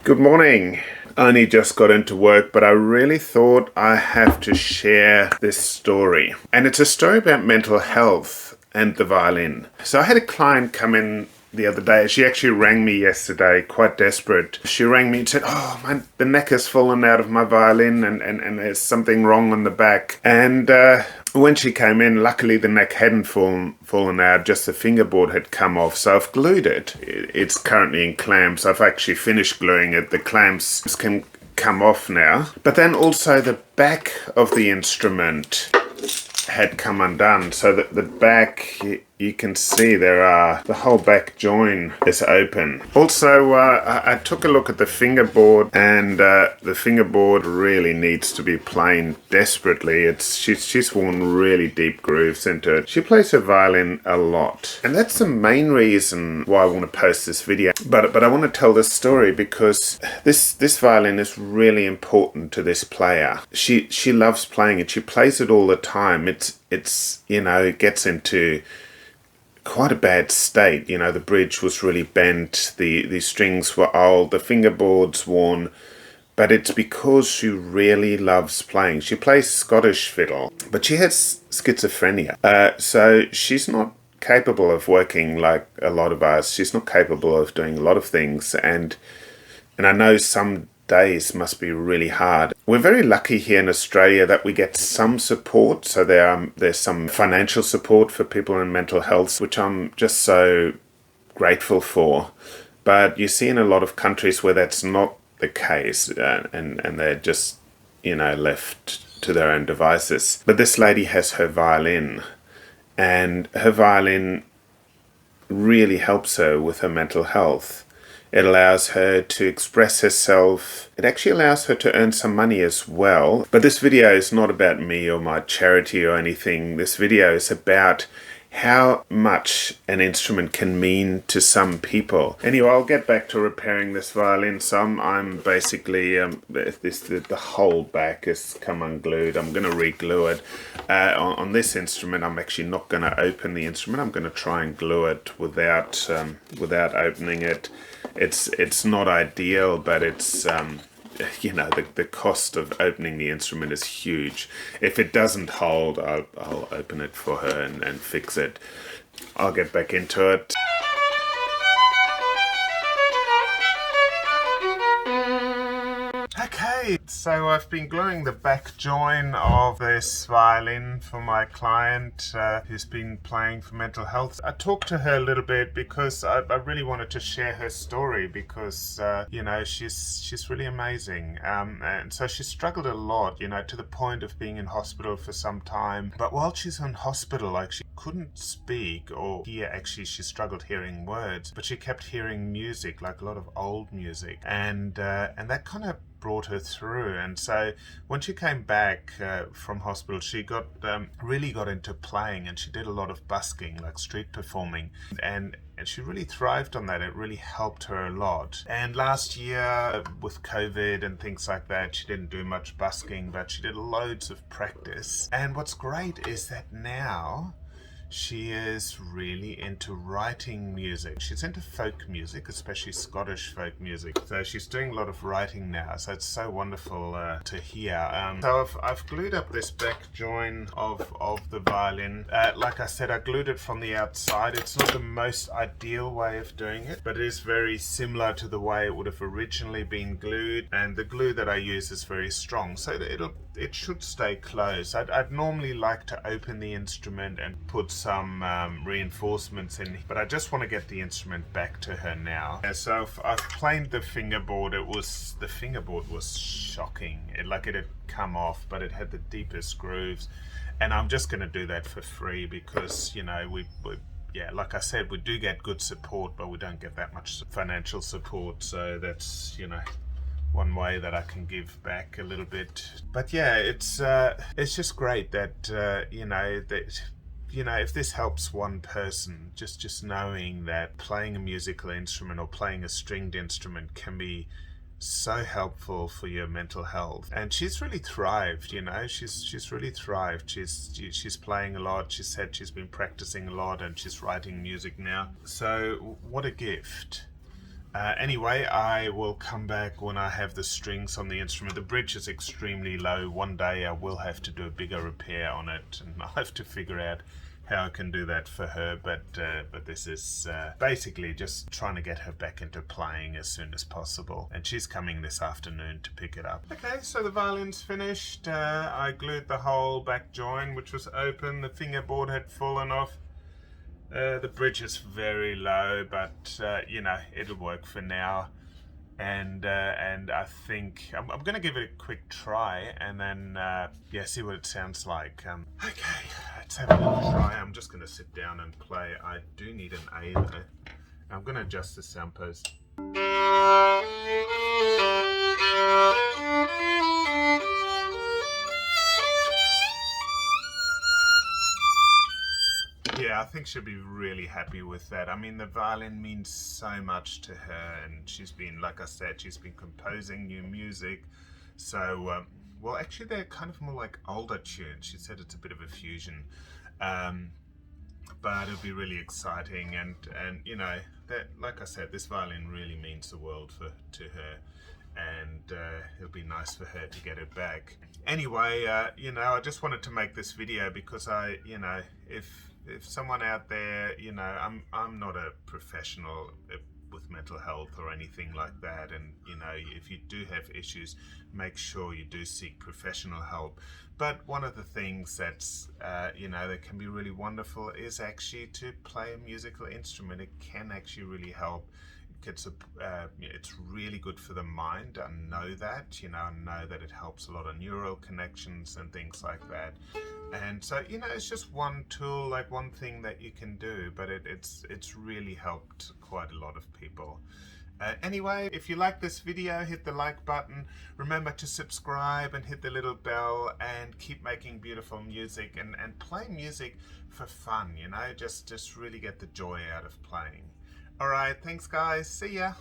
Good morning. I only just got into work, but I really thought I have to share this story. And it's a story about mental health and the violin. So I had a client come in the other day. She actually rang me yesterday, quite desperate. She rang me and said, the neck has fallen out of my violin and there's something wrong on the back. And when she came in, luckily the neck hadn't fallen out, just the fingerboard had come off. So I've glued it. It's currently in clamps. I've actually finished gluing it. The clamps can come off now. But then also the back of the instrument had come undone, so that the back, you can see the whole back join is open. Also, I took a look at the fingerboard, and the fingerboard really needs to be planed desperately. She's worn really deep grooves into it. She plays her violin a lot, and that's the main reason why I want to post this video. But I want to tell this story because this violin is really important to this player. She loves playing it. She plays it all the time. It gets into quite a bad state. The bridge was really bent, the strings were old, the fingerboard's worn, but it's because she really loves playing. She plays Scottish fiddle, but she has schizophrenia, so she's not capable of working like a lot of us. She's not capable of doing a lot of things, and I know some days must be really hard. We're very lucky here in Australia that we get some support. So there's some financial support for people in mental health, which I'm just so grateful for. But you see in a lot of countries where that's not the case, and they're just, left to their own devices. But this lady has her violin, and her violin really helps her with her mental health. It allows her to express herself. It actually allows her to earn some money as well. But this video is not about me or my charity or anything. This video is about how much an instrument can mean to some people. Anyway, I'll get back to repairing this violin. So I'm basically, the whole back has come unglued. I'm going to re-glue it. On this instrument, I'm actually not going to open the instrument. I'm going to try and glue it without opening it. It's not ideal, but it's the cost of opening the instrument is huge. If it doesn't hold, I'll open it for her and fix it. I'll get back into it. Okay, so I've been gluing the back join of this violin for my client who's been playing for mental health. I talked to her a little bit because I really wanted to share her story because, she's really amazing. And so she struggled a lot, to the point of being in hospital for some time. But while she's in hospital, she couldn't speak or hear. Actually, she struggled hearing words, but she kept hearing music, like a lot of old music. And that kind of brought her through. And so when she came back from hospital, she really got into playing, and she did a lot of busking, like street performing, and she really thrived on that. It really helped her a lot. And last year with COVID and things like that, she didn't do much busking, but she did loads of practice. And what's great is that now she is really into writing music. She's into folk music, especially Scottish folk music. So she's doing a lot of writing now. So it's so wonderful to hear. So I've glued up this back join of the violin. Like I said, I glued it from the outside. It's not the most ideal way of doing it, but it is very similar to the way it would have originally been glued. And the glue that I use is very strong, so it should stay closed. I'd normally like to open the instrument and put some reinforcements in, but I just want to get the instrument back to her now. So I've planed the fingerboard. The fingerboard was shocking. It had come off, but it had the deepest grooves, and I'm just going to do that for free because like I said, we do get good support, but we don't get that much financial support. So that's one way that I can give back a little bit. But yeah, it's just great that if this helps one person, just knowing that playing a musical instrument or playing a stringed instrument can be so helpful for your mental health. And she's really thrived, she's really thrived. She's playing a lot. She said she's been practicing a lot, and she's writing music now. So what a gift. Anyway, I will come back when I have the strings on the instrument. The bridge is extremely low. One day I will have to do a bigger repair on it, and I'll have to figure out how I can do that for her. But this is basically just trying to get her back into playing as soon as possible. And she's coming this afternoon to pick it up. Okay, so the violin's finished. I glued the whole back join, which was open. The fingerboard had fallen off. The bridge is very low, but you know, it'll work for now. And I think I'm going to give it a quick try, and then yeah, see what it sounds like. Okay, let's have a little try. I'm just going to sit down and play. I do need an A though. I'm going to adjust the sound post. Yeah, I think she'll be really happy with that. I mean, the violin means so much to her, and she's been, like I said, she's been composing new music. So, well, actually, they're kind of more like older tunes. She said it's a bit of a fusion, but it'll be really exciting. And you know, that, like I said, this violin really means the world to her. And it'll be nice for her to get it back. Anyway, you know, I just wanted to make this video because you know, if someone out there, you know, I'm not a professional with mental health or anything like that, and you know, if you do have issues, make sure you do seek professional help. But one of the things that's you know, that can be really wonderful is actually to play a musical instrument. It can actually really help. It's really good for the mind. I know that, you know, I know that it helps a lot of neural connections and things like that. And so, you know, it's just one tool, like one thing that you can do, but it's really helped quite a lot of people. Anyway, if you like this video, hit the like button. Remember to subscribe and hit the little bell, and keep making beautiful music and play music for fun, you know, just really get the joy out of playing. Alright, thanks guys, see ya!